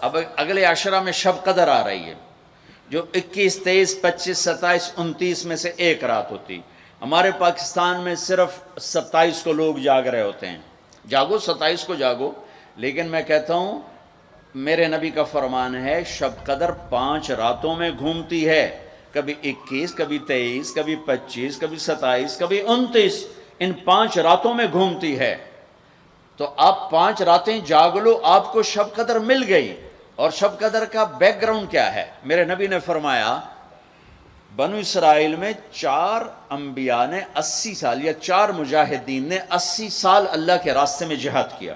اب اگلے عشرہ میں شب قدر آ رہی ہے، جو 21، 23، 25، 27، 29 میں سے ایک رات ہوتی. ہمارے پاکستان میں صرف 27 کو لوگ جاگ رہے ہوتے ہیں. جاگو، 27 کو جاگو، لیکن میں کہتا ہوں میرے نبی کا فرمان ہے شب قدر 5 راتوں میں گھومتی ہے، کبھی 21، کبھی 23، کبھی 25، کبھی 27، کبھی 29، ان 5 راتوں میں گھومتی ہے. تو آپ 5 راتیں جاگ لو، آپ کو شب قدر مل گئی. اور شب قدر کا بیک گراؤنڈ کیا ہے؟ میرے نبی نے فرمایا بنو اسرائیل میں 4 انبیاء نے 80 سال، یا 4 مجاہدین نے 80 سال اللہ کے راستے میں جہاد کیا.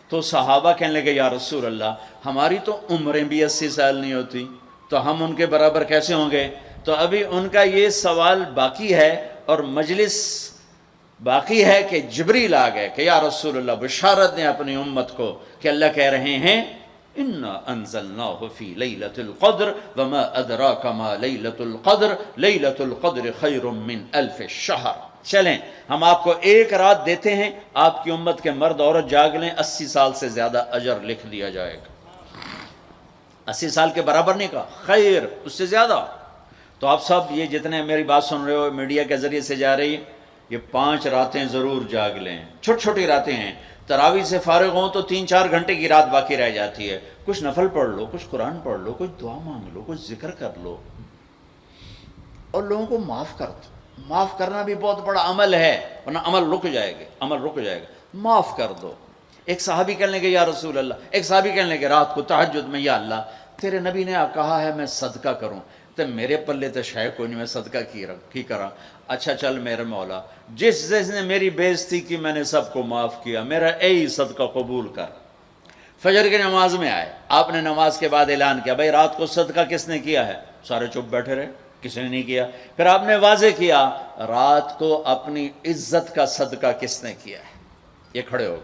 تو صحابہ کہنے لگے یا رسول اللہ ہماری تو عمریں بھی 80 سال نہیں ہوتی، تو ہم ان کے برابر کیسے ہوں گے؟ تو ابھی ان کا یہ سوال باقی ہے اور مجلس باقی ہے کہ جبریل آ گئے کہ یا رسول اللہ بشارت دیں اپنی امت کو کہ اللہ کہہ رہے ہیں اِنَّا أَنزَلْنَاهُ فِي لَيْلَةِ الْقَدْرِ وَمَا أَدْرَاكَ مَا لَيْلَةُ الْقَدْرِ لَيْلَةُ الْقَدْرِ خَيْرٌ مِّنْ أَلْفِ الشَّهْرِ. چلیں ہم آپ کو ایک رات دیتے ہیں، آپ کی امت کے مرد عورت جاگ لیں، 80 سال سے زیادہ اجر لکھ دیا جائے گا. 80 سال کے برابر نہیں کہا، خیر اس سے زیادہ. تو آپ سب یہ جتنے میری بات سن رہے ہو میڈیا کے ذریعے سے جا رہی، یہ 5 راتیں ضرور جاگ لیں. چھوٹی چھوٹی راتیں ہیں، تراویح سے فارغ ہوں تو 3-4 گھنٹے کی رات باقی رہ جاتی ہے. کچھ نفل پڑھ لو، کچھ قرآن پڑھ لو، کچھ دعا مانگ لو، کچھ ذکر کر لو، اور لوگوں کو معاف کر دو. معاف کرنا بھی بہت بڑا عمل ہے، ورنہ عمل رک جائے گا، عمل رک جائے گا. معاف کر دو. ایک صحابی کہنے لگے یا رسول اللہ، ایک صحابی کہنے لگے رات کو تہجد میں یا اللہ تیرے نبی نے کہا ہے میں صدقہ کروں، تو میرے پلے تو شاید کوئی نہیں، میں صدقہ کی کرا. اچھا چل میرے مولا، جس نے میری بےعزتی کی میں نے سب کو معاف کیا، میرا اے صدقہ قبول کر. فجر کی نماز میں آئے، آپ نے نماز کے بعد اعلان کیا بھائی رات کو صدقہ کس نے کیا ہے؟ سارے چپ بیٹھے رہے، کسی نے نہیں کیا. پھر آپ نے واضح کیا رات کو اپنی عزت کا صدقہ کس نے کیا ہے؟ یہ کھڑے ہو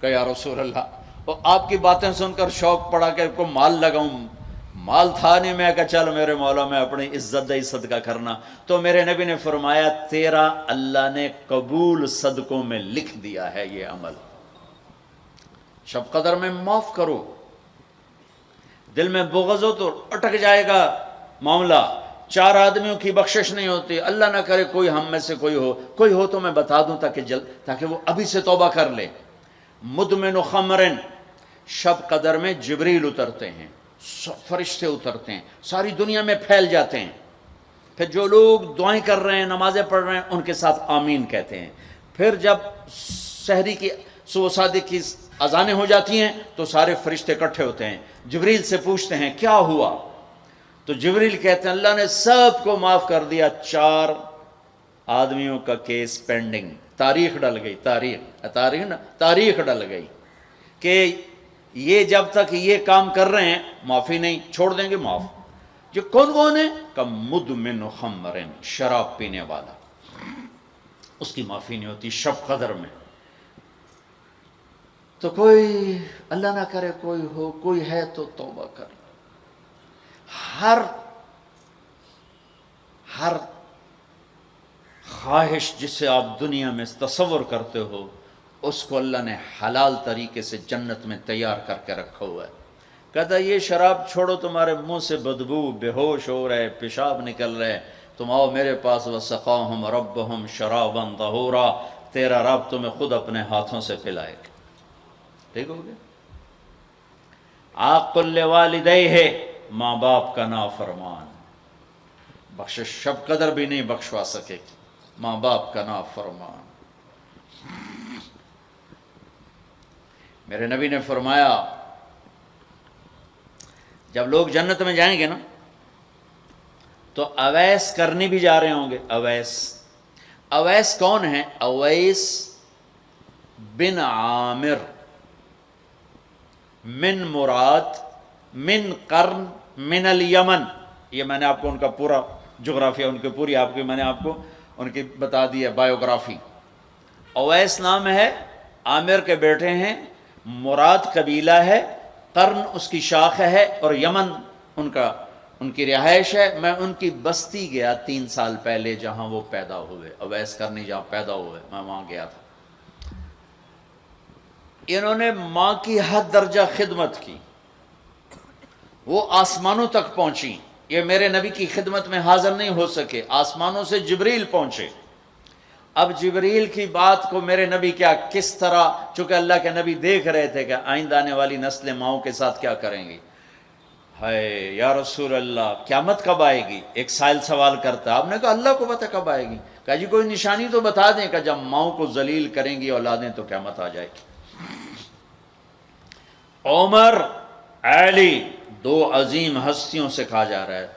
کہ یا رسول اللہ. اور آپ کی باتیں سن کر شوق پڑا کہ کو مال لگاؤں، مال تھا نہیں. میں کہا چل میرے مولا میں اپنی عزت دہی صدقہ کرنا. تو میرے نبی نے فرمایا تیرا اللہ نے قبول صدقوں میں لکھ دیا ہے یہ عمل. شب قدر میں معاف کرو. دل میں بغض ہو تو اٹک جائے گا معاملہ. 4 آدمیوں کی بخشش نہیں ہوتی. اللہ نہ کرے کوئی ہم میں سے کوئی ہو تو میں بتا دوں تاکہ وہ ابھی سے توبہ کر لے. مدمن خمرن، شب قدر میں جبریل اترتے ہیں، فرشتے اترتے ہیں، ساری دنیا میں پھیل جاتے ہیں. پھر جو لوگ دعائیں کر رہے ہیں، نمازیں پڑھ رہے ہیں، ان کے ساتھ آمین کہتے ہیں. پھر جب سحری کی صبح صادق کی اذانیں ہو جاتی ہیں تو سارے فرشتے اکٹھے ہوتے ہیں، جبریل سے پوچھتے ہیں کیا ہوا؟ تو جبریل کہتے ہیں اللہ نے سب کو معاف کر دیا، 4 آدمیوں کا کیس پینڈنگ. تاریخ ڈل گئی، تاریخ ڈل گئی کہ یہ جب تک یہ کام کر رہے ہیں معافی نہیں، چھوڑ دیں گے معاف. جو کون ہے کہ مدمن خمرن، شراب پینے والا، اس کی معافی نہیں ہوتی شب قدر میں. تو کوئی اللہ نہ کرے کوئی ہے تو توبہ کر. ہر خواہش جسے آپ دنیا میں تصور کرتے ہو اس کو اللہ نے حلال طریقے سے جنت میں تیار کر کے رکھا ہوا ہے. کہتا یہ شراب چھوڑو، تمہارے منہ سے بدبو، بے ہوش ہو رہے، پیشاب نکل رہے، تم آؤ میرے پاس. وسقاہم ربہم شرابا طہورا، تیرا رب تمہیں خود اپنے ہاتھوں سے پلائے گا. ٹھیک ہو گیا. عاق لوالدیہ، ماں باپ کا نافرمان، بخشش شب قدر بھی نہیں بخشوا سکے گی. ماں باپ کا نافرمان. میرے نبی نے فرمایا جب لوگ جنت میں جائیں گے نا تو اویس کرنی بھی جا رہے ہوں گے. اویس کون ہیں؟ اویس بن عامر من مراد من قرن من الیمن. یہ میں نے آپ کو ان کا پورا جغرافیہ، ان کی پوری میں نے آپ کو ان کی بتا دی ہے بایوگرافی. اویس نام ہے، عامر کے بیٹے ہیں، مراد قبیلہ ہے، قرن اس کی شاخ ہے، اور یمن ان کی رہائش ہے. میں ان کی بستی گیا 3 سال پہلے جہاں وہ پیدا ہوئے، اویس کرنی جہاں پیدا ہوئے، میں وہاں گیا تھا. انہوں نے ماں کی حد درجہ خدمت کی. وہ آسمانوں تک پہنچی. یہ میرے نبی کی خدمت میں حاضر نہیں ہو سکے, آسمانوں سے جبریل پہنچے. اب جبریل کی بات کو میرے نبی کیا کس طرح, چونکہ اللہ کے نبی دیکھ رہے تھے کہ آئندہ آنے والی نسلیں ماؤں کے ساتھ کیا کریں گی. ہے یا رسول اللہ قیامت کب آئے گی؟ ایک سائل سوال کرتا. آپ نے کہا اللہ کو پتہ کب آئے گی. کہا جی کوئی نشانی تو بتا دیں کہ جب ماؤں کو ذلیل کریں گی اولادیں تو قیامت آ جائے گی. عمر علی دو عظیم ہستیوں سے کہا جا رہا ہے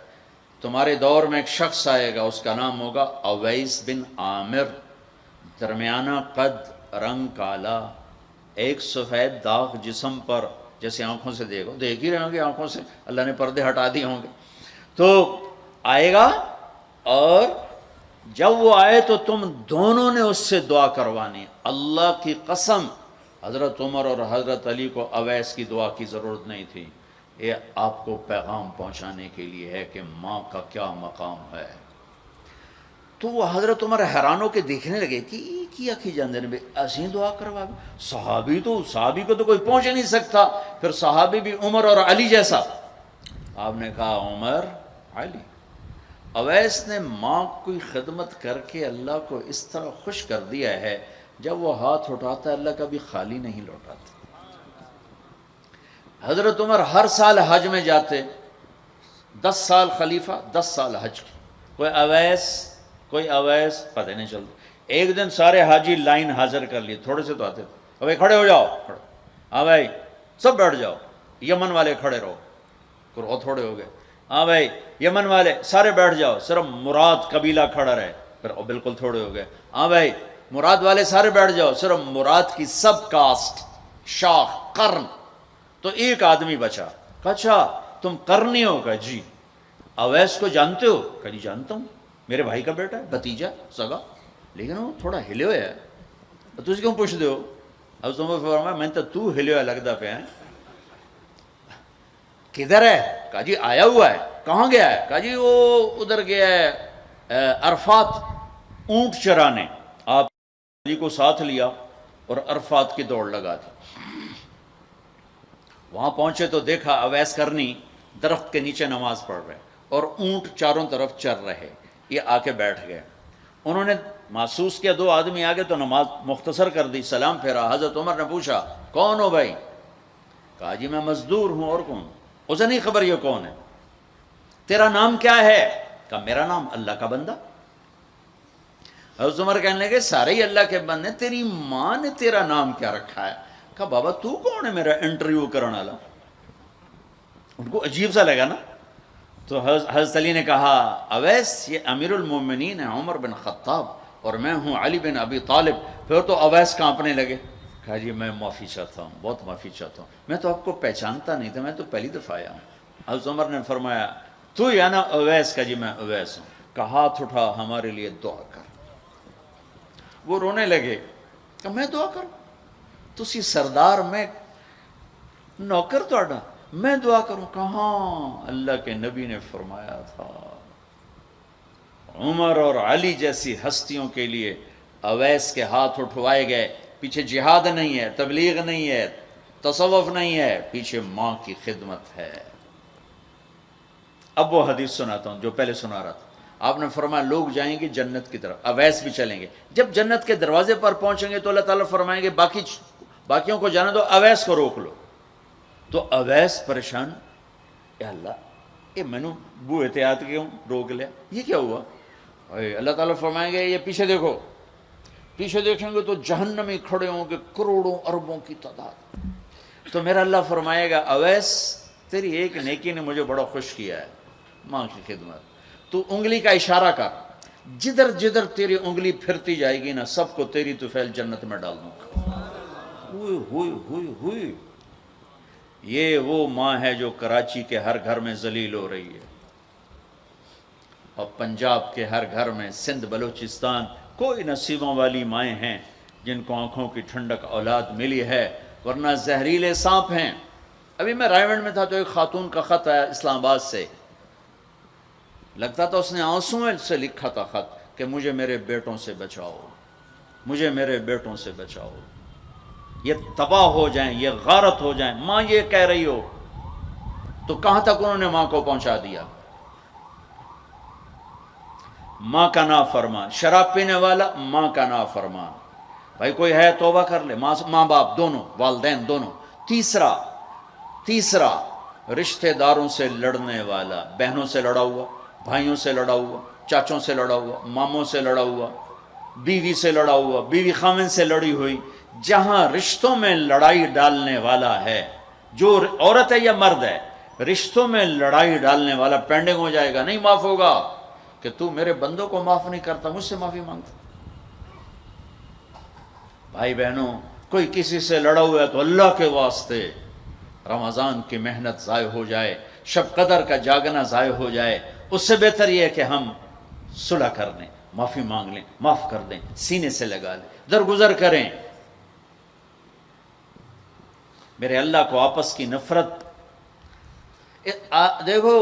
تمہارے دور میں ایک شخص آئے گا, اس کا نام ہوگا اویس بن عامر, درمیانہ قد, رنگ کالا, ایک سفید داغ جسم پر, جیسے آنکھوں سے دیکھ ہی رہے ہوں گے, آنکھوں سے اللہ نے پردے ہٹا دیے ہوں گے. تو آئے گا, اور جب وہ آئے تو تم دونوں نے اس سے دعا کروانی. اللہ کی قسم حضرت عمر اور حضرت علی کو اویس کی دعا کی ضرورت نہیں تھی. یہ آپ کو پیغام پہنچانے کے لیے ہے کہ ماں کا کیا مقام ہے. تو وہ حضرت عمر حیران ہو کے دیکھنے لگے کہ کیا کی جاندے نے ایسی دعا کروا. صحابی کو تو کوئی پہنچ نہیں سکتا, پھر صحابی بھی عمر اور علی جیسا. آپ نے کہا عمر علی. اویس نے ماں کی خدمت کر کے اللہ کو اس طرح خوش کر دیا ہے, جب وہ ہاتھ اٹھاتا ہے اللہ کبھی خالی نہیں لوٹاتا. حضرت عمر ہر سال حج میں جاتے, 10 سال خلیفہ 10 سال حج کی. کوئی اویس پتہ نہیں چلتا. ایک دن سارے حاجی لائن حاضر کر لیے, تھوڑے سے تو آتے تھے. ابھی کھڑے ہو جاؤ, ہاں بھائی سب بیٹھ جاؤ. یمن والے کھڑے رہو, اور تھوڑے ہو گئے. ہاں بھائی یمن والے سارے بیٹھ جاؤ, صرف مراد قبیلہ کھڑا رہے, پھر بالکل تھوڑے ہو گئے. ہاں بھائی مراد والے سارے بیٹھ جاؤ, صرف مراد کی سب کاسٹ, شاخ, قرن, تو ایک آدمی بچا. اچھا تم قرنی ہو؟ کہا جی. اویس کو جانتے ہو؟ کہا جی جانتا ہوں, میرے بھائی کا بیٹا ہے, بھتیجا سگا, لیکن وہ تھوڑا ہلے ہوئے ہے, تجھے کیوں پوچھ دے ہو؟ اب تمہیں فرمایا میں تو ہلے ہوئے لگتا پہ ہیں. کدھر ہے؟ کہا جی آیا ہوا ہے. کہاں گیا ہے؟ کہا جی وہ ادھر گیا ہے عرفات اونٹ چرانے. آپ علی کو ساتھ لیا اور عرفات کی دوڑ لگا دی. وہاں پہنچے تو دیکھا اویس کرنی درخت کے نیچے نماز پڑھ رہے اور اونٹ چاروں طرف چر رہے. یہ آ کے بیٹھ گئے. انہوں نے محسوس کیا 2 آدمی آگے تو نماز مختصر کر دی, سلام پھیرا. حضرت عمر نے پوچھا کون ہو بھائی؟ کہا جی میں مزدور ہوں. اور کون؟ اسے نہیں خبر یہ کون ہے. تیرا نام کیا ہے؟ کہا میرا نام اللہ کا بندہ. حضرت عمر کہنے لگے سارے ہی اللہ کے بندے, تیری ماں نے تیرا نام کیا رکھا ہے؟ کہا بابا تو کون ہے میرا انٹرویو کرنے والا؟ ان کو عجیب سا لگا نا. تو حضرت علی نے کہا اویس یہ امیر المومنین ہے عمر بن خطاب, اور میں ہوں علی بن ابی طالب. پھر تو اویس کانپنے لگے. کہا جی میں معافی چاہتا ہوں, بہت معافی چاہتا ہوں, میں تو آپ کو پہچانتا نہیں تھا, میں تو پہلی دفعہ آیا ہوں. حضرت عمر نے فرمایا تو یا نا اویس؟ کا جی میں اویس ہوں. کہا ہاتھ اٹھا ہمارے لیے دعا کر. وہ رونے لگے. کہ میں دعا کروں؟ تسی سردار, میں نوکر توڑا, میں دعا کروں؟ کہاں, اللہ کے نبی نے فرمایا تھا عمر اور علی جیسی ہستیوں کے لیے اویس کے ہاتھ اٹھوائے گئے. پیچھے جہاد نہیں ہے, تبلیغ نہیں ہے, تصوف نہیں ہے, پیچھے ماں کی خدمت ہے. اب وہ حدیث سناتا ہوں جو پہلے سنا رہا تھا. آپ نے فرمایا لوگ جائیں گے جنت کی طرف, اویس بھی چلیں گے. جب جنت کے دروازے پر پہنچیں گے تو اللہ تعالیٰ فرمائیں گے باقیوں کو جانے دو, اویس کو روک لو. تو اویس پریشان, اے اللہ میں نے بو احتیاط کیوں روک لیا, یہ کیا ہوا؟ اللہ تعالیٰ فرمائیں گے یہ پیچھے دیکھو. پیچھے دیکھیں گے تو جہنمی کھڑے ہوں گے کروڑوں اربوں کی تعداد. تو میرا اللہ فرمائے گا اویس تیری ایک نیکی نے مجھے بڑا خوش کیا ہے, ماں کی خدمت. تو انگلی کا اشارہ کر, جدھر جدھر تیری انگلی پھرتی جائے گی نا سب کو تیری طفیل جنت میں ڈال دوں گا. ہوئی یہ وہ ماں ہے جو کراچی کے ہر گھر میں ذلیل ہو رہی ہے, اور پنجاب کے ہر گھر میں, سندھ بلوچستان, کوئی نصیبوں والی مائیں ہیں جن کو آنکھوں کی ٹھنڈک اولاد ملی ہے, ورنہ زہریلے سانپ ہیں. ابھی میں رائے میں تھا تو ایک خاتون کا خط آیا اسلام آباد سے, لگتا تھا اس نے آنسوں سے لکھا تھا خط کہ مجھے میرے بیٹوں سے بچاؤ, مجھے میرے بیٹوں سے بچاؤ, یہ تباہ ہو جائیں, یہ غارت ہو جائیں. ماں یہ کہہ رہی ہو, تو کہاں تک انہوں نے ماں کو پہنچا دیا؟ ماں کا نافرمان، شراب پینے والا ماں کا نافرمان. بھائی کوئی ہے توبہ کر لے. ماں باپ دونوں، والدین دونوں. تیسرا رشتہ داروں سے لڑنے والا، بہنوں سے لڑا ہوا، بھائیوں سے لڑا ہوا، چاچوں سے لڑا ہوا، ماموں سے لڑا ہوا، بیوی سے لڑا ہوا، بیوی خامن سے لڑی ہوئی. جہاں رشتوں میں لڑائی ڈالنے والا ہے، جو عورت ہے یا مرد ہے، رشتوں میں لڑائی ڈالنے والا پینڈنگ ہو جائے گا، نہیں معاف ہوگا. کہ تو میرے بندوں کو معاف نہیں کرتا، مجھ سے معافی مانگتا. بھائی بہنوں، کوئی کسی سے لڑا ہوا ہے تو اللہ کے واسطے رمضان کی محنت ضائع ہو جائے، شب قدر کا جاگنا ضائع ہو جائے، اس سے بہتر یہ ہے کہ ہم صلح کر لیں، معافی مانگ لیں، معاف کر دیں، سینے سے لگا لیں، درگزر کریں. میرے اللہ کو آپس کی نفرت. دیکھو،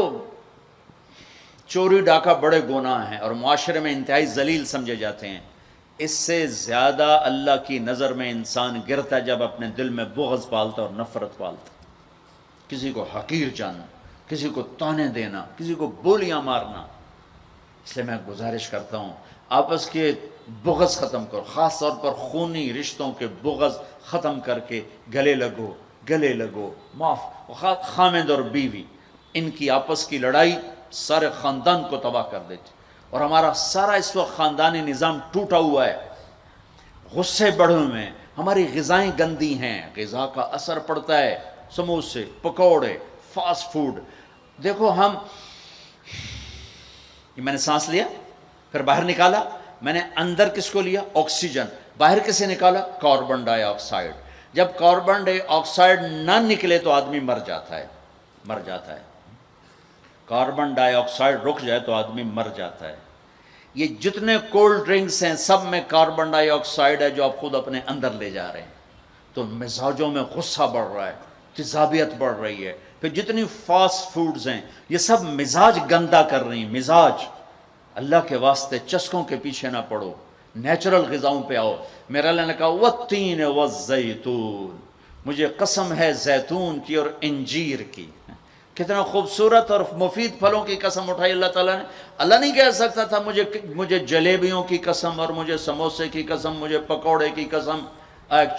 چوری ڈاکہ بڑے گناہ ہیں اور معاشرے میں انتہائی ذلیل سمجھے جاتے ہیں. اس سے زیادہ اللہ کی نظر میں انسان گرتا ہے جب اپنے دل میں بغض پالتا اور نفرت پالتا. کسی کو حقیر جاننا، کسی کو تانے دینا، کسی کو بولیاں مارنا. اس لیے میں گزارش کرتا ہوں آپس کے بغض ختم کرو، خاص طور پر خونی رشتوں کے بغض ختم کر کے گلے لگو، معاف. خامد اور بیوی، ان کی آپس کی لڑائی سارے خاندان کو تباہ کر دیتی. اور ہمارا سارا اس وقت خاندانی نظام ٹوٹا ہوا ہے، غصے بڑھے ہوئے ہیں، ہماری غذائیں گندی ہیں، غذا کا اثر پڑتا ہے. سموسے، پکوڑے، فاسٹ فوڈ. دیکھو یہ میں نے سانس لیا، پھر باہر نکالا، میں نے اندر کس کو لیا؟ آکسیجن. باہر کسے نکالا؟ کاربن ڈائی آکسائڈ. جب کاربن ڈائی آکسائڈ نہ نکلے تو آدمی مر جاتا ہے. کاربن ڈائی آکسائڈ رک جائے تو آدمی مر جاتا ہے. یہ جتنے کولڈ ڈرنکس ہیں سب میں کاربن ڈائی آکسائڈ ہے جو آپ خود اپنے اندر لے جا رہے ہیں. تو مزاجوں میں غصہ بڑھ رہا ہے، تیزابیت بڑھ رہی ہے. پھر جتنی فاسٹ فوڈز ہیں یہ سب مزاج گندا کر رہی ہیں. مزاج. اللہ کے واسطے چسکوں کے پیچھے نہ پڑو، نیچرل غذاؤں پہ آؤ. میرا اللہ نے کہا والتین والزیتون، مجھے قسم ہے زیتون کی اور انجیر کی. کتنا خوبصورت اور مفید پھلوں کی قسم اٹھائی اللہ تعالیٰ نے. اللہ نہیں کہہ سکتا تھا مجھے جلیبیوں کی قسم اور مجھے سموسے کی قسم، مجھے پکوڑے کی قسم،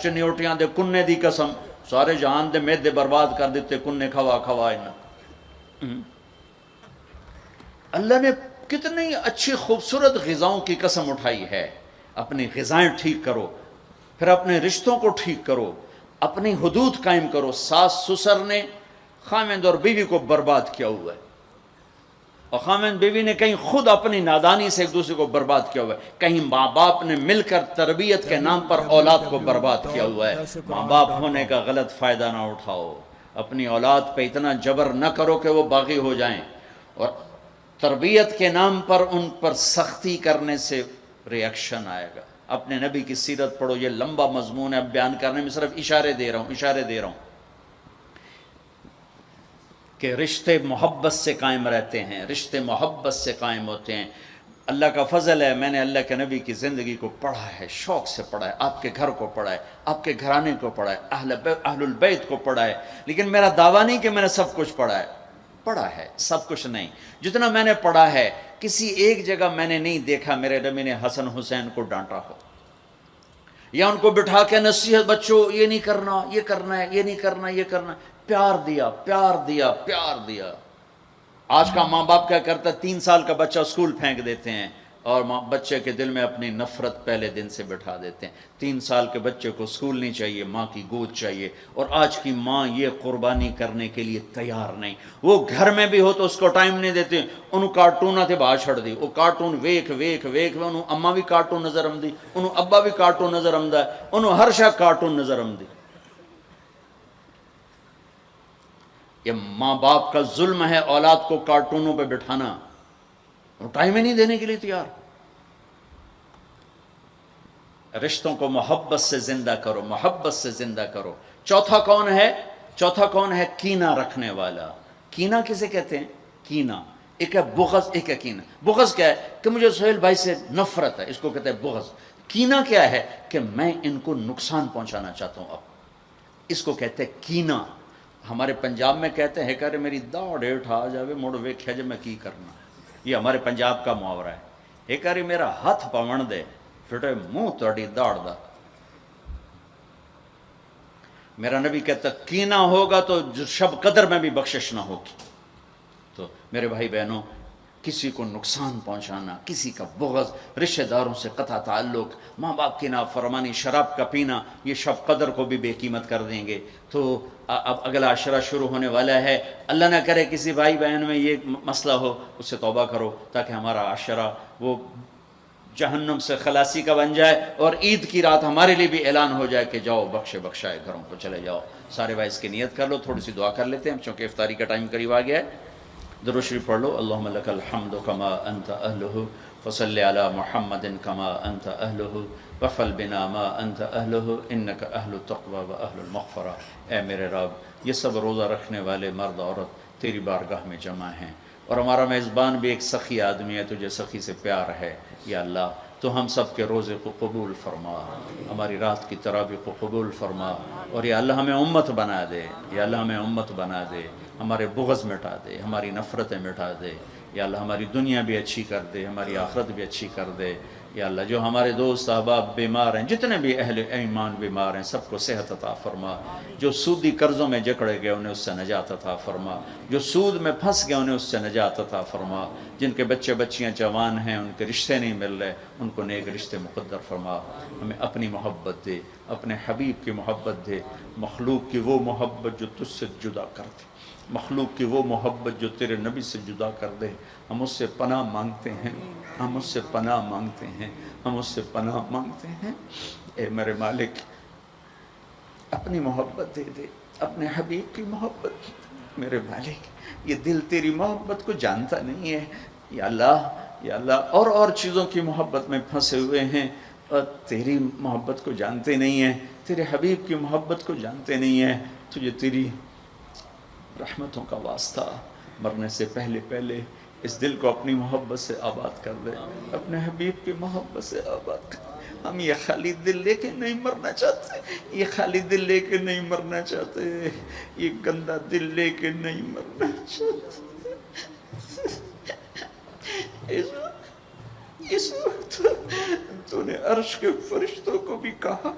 چنیوٹیاں دے کنے دی قسم. سارے جہان دے میدے برباد کر دیتے کنے کھوا. اللہ نے کتنی اچھی خوبصورت غذاؤں کی قسم اٹھائی ہے. اپنی غذائیں ٹھیک کرو، پھر اپنے رشتوں کو ٹھیک کرو، اپنی حدود قائم کرو. ساس سسر نے خامند اور بیوی کو برباد کیا ہوا ہے، اور خامند بیوی نے کہیں خود اپنی نادانی سے ایک دوسرے کو برباد کیا ہوا ہے، کہیں ماں باپ نے مل کر تربیت کے نام پر اولاد کو برباد کیا ہوا ہے. ماں باپ ہونے کا غلط فائدہ نہ اٹھاؤ، اپنی اولاد پہ اتنا جبر نہ کرو کہ وہ باغی ہو جائیں، اور تربیت کے نام پر ان پر سختی کرنے سے ریاکشن آئے گا. اپنے نبی کی سیرت پڑھو. یہ لمبا مضمون ہے، اب بیان کرنے میں صرف اشارے دے رہا ہوں کہ رشتے محبت سے قائم رہتے ہیں، رشتے محبت سے قائم ہوتے ہیں. اللہ کا فضل ہے، میں نے اللہ کے نبی کی زندگی کو پڑھا ہے، شوق سے پڑھا ہے، آپ کے گھر کو پڑھا ہے، آپ کے گھرانے کو پڑھا ہے، اہل البیت کو پڑھا ہے. لیکن میرا دعویٰ نہیں کہ میں نے سب کچھ پڑھا ہے، سب کچھ نہیں. جتنا میں نے پڑھا ہے کسی ایک جگہ میں نے نہیں دیکھا میرے نبی نے حسن حسین کو ڈانٹا ہو، یا ان کو بٹھا کے نصیحت، بچوں یہ نہیں کرنا، یہ کرنا ہے، یہ نہیں کرنا، یہ کرنا ہے. پیار دیا. آج کا ماں باپ کیا کرتا ہے؟ 3 سال کا بچہ اسکول پھینک دیتے ہیں اور بچے کے دل میں اپنی نفرت پہلے دن سے بٹھا دیتے ہیں. 3 سال کے بچے کو اسکول نہیں چاہیے، ماں کی گود چاہیے. اور آج کی ماں یہ قربانی کرنے کے لیے تیار نہیں. وہ گھر میں بھی ہو تو اس کو ٹائم نہیں دیتے. انہوں کارٹون تھے باہر چھڑ دی، وہ کارٹون ویکھ انہوں اماں بھی کارٹون نظر آمدی، انہوں ابا بھی کارٹون نظر آمدہ ہے، انہوں ہر شاہ کارٹون نظر آمدی. یہ ماں باپ کا ظلم ہے اولاد کو کارٹونوں پہ بٹھانا، وہ ٹائم ہی نہیں دینے کے لیے تیار. رشتوں کو محبت سے زندہ کرو. چوتھا کون ہے؟ کینہ رکھنے والا. کینہ کسے کہتے ہیں؟ کینہ ایک ہے بغض، ایک ہے کینہ. بغض کیا ہے؟ کہ مجھے سہیل بھائی سے نفرت ہے، اس کو کہتے ہیں بغض. کینہ کیا ہے؟ کہ میں ان کو نقصان پہنچانا چاہتا ہوں، اب اس کو کہتے ہیں کینہ. ہمارے پنجاب میں کہتے ہیں کہ میری داڑ ہیٹھ آ جاوے مڑ ویکھیا جے میں کی کرنا. یہ ہمارے پنجاب کا محاورہ ہے. ایک باری میرا ہاتھ پون دے پھٹے منہ تہاڈی داڑ دا. میرا نبی کہتا کینہ ہوگا تو شب قدر میں بھی بخشش نہ ہوگی. تو میرے بھائی بہنوں، کسی کو نقصان پہنچانا، کسی کا بغض، رشتہ داروں سے قطع تعلق، ماں باپ کی نافرمانی، شراب کا پینا، یہ شب قدر کو بھی بے قیمت کر دیں گے. تو اب اگلا عشرہ شروع ہونے والا ہے. اللہ نہ کرے کسی بھائی بہن میں یہ مسئلہ ہو، اس سے توبہ کرو تاکہ ہمارا عشرہ وہ جہنم سے خلاصی کا بن جائے، اور عید کی رات ہمارے لیے بھی اعلان ہو جائے کہ جاؤ بخشے بخشائے گھروں کو چلے جاؤ. سارے بھائی اس کی نیت کر لو. تھوڑی سی دعا کر لیتے ہیں چونکہ افطاری کا ٹائم قریب آ گیا ہے. درود شریف پڑھ لو. اللہم لک الحمد کما انت اہلہ وصلی علی محمد کما انت اہلہ وفل بنا ما انت اہلہ انک اہل التقوی و اہل المغفرہ. اے میرے رب، یہ سب روزہ رکھنے والے مرد عورت تیری بارگاہ میں جمع ہیں، اور ہمارا میزبان بھی ایک سخی آدمی ہے، تجھے سخی سے پیار ہے. یا اللہ تو ہم سب کے روزے کو قبول فرما، ہماری رات کی تراویح کو قبول فرما، اور یا اللہ ہمیں امت بنا دے. یا اللہ ہمیں امت بنا دے، ہمارے بغض مٹا دے، ہماری نفرتیں مٹا دے. یا اللہ ہماری دنیا بھی اچھی کر دے، ہماری آخرت بھی اچھی کر دے. یا اللہ جو ہمارے دوست احباب بیمار ہیں، جتنے بھی اہل ایمان بیمار ہیں، سب کو صحت عطا فرما. جو سودی قرضوں میں جکڑے گئے انہیں اس سے نجات عطا فرما. جو سود میں پھنس گئے انہیں اس سے نجات عطا فرما. جن کے بچے بچیاں جوان ہیں، ان کے رشتے نہیں مل رہے، ان کو نیک رشتے مقدر فرما. ہمیں اپنی محبت دے، اپنے حبیب کی محبت دے. مخلوق کی وہ محبت جو تجھ سے جدا کر دے، مخلوق کی وہ محبت جو تیرے نبی سے جدا کر دے. ہم اس سے پناہ مانگتے ہیں، ہم اس سے پناہ مانگتے ہیں، ہم اس سے پناہ مانگتے ہیں. اے میرے مالک، اپنی محبت دے دے، اپنے حبیب کی محبت. میرے مالک، یہ دل تیری محبت کو جانتا نہیں ہے. یا اللہ، یا اللہ، اور چیزوں کی محبت میں پھنسے ہوئے ہیں، اور تیری محبت کو جانتے نہیں ہیں، تیرے حبیب کی محبت کو جانتے نہیں ہیں. تجھے تیری رحمتوں کا واسطہ، مرنے سے پہلے پہلے اس دل کو اپنی محبت سے آباد کر دے، اپنے حبیب کی محبت سے آباد کر دے. ہم یہ خالی دل لے کے نہیں مرنا چاہتے، یہ خالی دل لے کے نہیں مرنا چاہتے، یہ گندا دل لے کے نہیں مرنا چاہتے. اس وقت تو نے عرش کے فرشتوں کو بھی کہا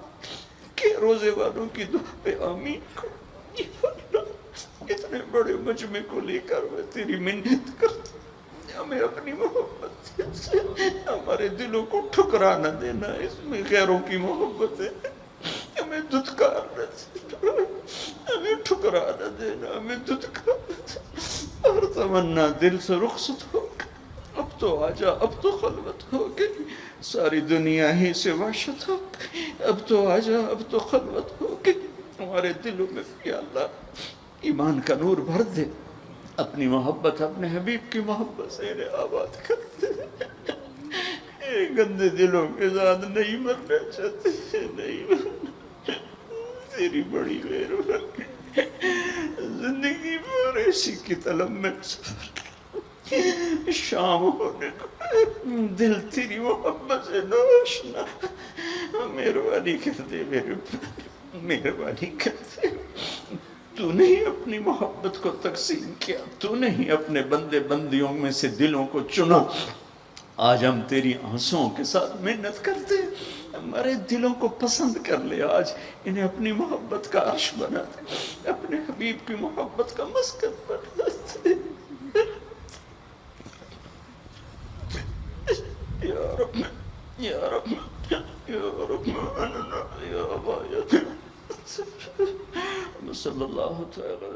کہ روزے والوں کی دعا پہ آمین کو. اتنے بڑے مجمع کو لے کر میں تیری منت کرتا ہوں، ہمیں اپنی محبت سے ہمارے دلوں کو ٹھکرا نہ دینا. اس میں غیروں کی محبت ہے، ہمیں دھتکار نہ دینا، ہمیں ٹھکرا نہ دینا، ہمیں دھتکار نہ دینا. اور تمنا دل سے رخصت ہو گئی. اب تو آجا، اب تو خلوت ہو گئی، ساری دنیا ہی سے وحشت ہو گئی. اب تو آجا، اب تو خلوت ہو گئی. ہمارے دلوں میں یا اللہ ایمان کا نور بھر دے، اپنی محبت اپنے حبیب کی محبت سے انہیں آباد کر دے. گندے دلوں کے ساتھ نہیں مرنا چاہتے، نہیں مرنا. تیری بڑی مہربانی، زندگی بھر ایسی کی طلب میں شام ہونے کو دل تیری محبت سے نوشنا. مہربانی کر دے، مہربانی کر دے. تو نہیں اپنی محبت کو تقسیم کیا، تو نہیں اپنے بندے بندیوں میں سے دلوں کو چنا. آج ہم تیری آنسوؤں کے ساتھ محنت کرتے ہیں، ہمارے دلوں کو پسند کر لے. آج انہیں اپنی محبت کا عرش بنا دے، اپنے حبیب کی محبت کا مسکن بنا دے. یا رب، یا رب، یا رب، یا رب، صلی اللہ تعالی